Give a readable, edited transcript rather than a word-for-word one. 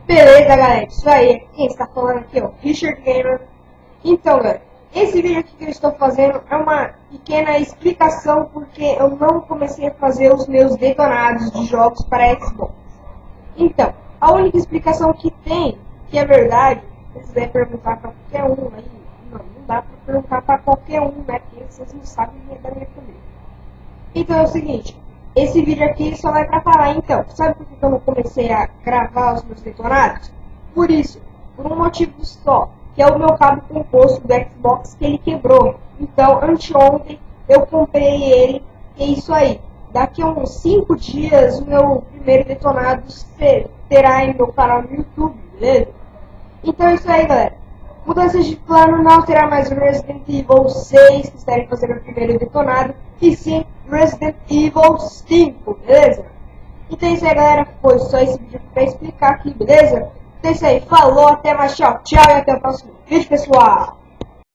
Beleza, galera, isso aí, quem está falando aqui é o Richard Gamer. Então, galera, esse vídeo aqui que eu estou fazendo é uma pequena explicação porque eu não comecei a fazer os meus detonados de jogos para Xbox. Então, a única explicação que tem, que é verdade, se você quiser perguntar para qualquer um aí, não dá para perguntar para qualquer um, né, porque vocês não sabem da minha família. Então é o seguinte, esse vídeo aqui só vai pra falar, então, sabe por que eu não comecei a gravar os meus detonados? Por isso, por um motivo só, que é o meu cabo composto do Xbox que ele quebrou. Então, anteontem, eu comprei ele, e é isso aí. Daqui a uns 5 dias, o meu primeiro detonado terá em meu canal no YouTube, beleza? Então é isso aí, galera. Mudanças de plano, não terá mais Resident Evil 6, que estarei fazendo o primeiro detonado, e sim Resident Evil 5, beleza? Então é isso aí, galera, foi só esse vídeo pra explicar aqui, beleza? Então é isso aí, falou, até mais, tchau, tchau, e até o próximo vídeo, pessoal!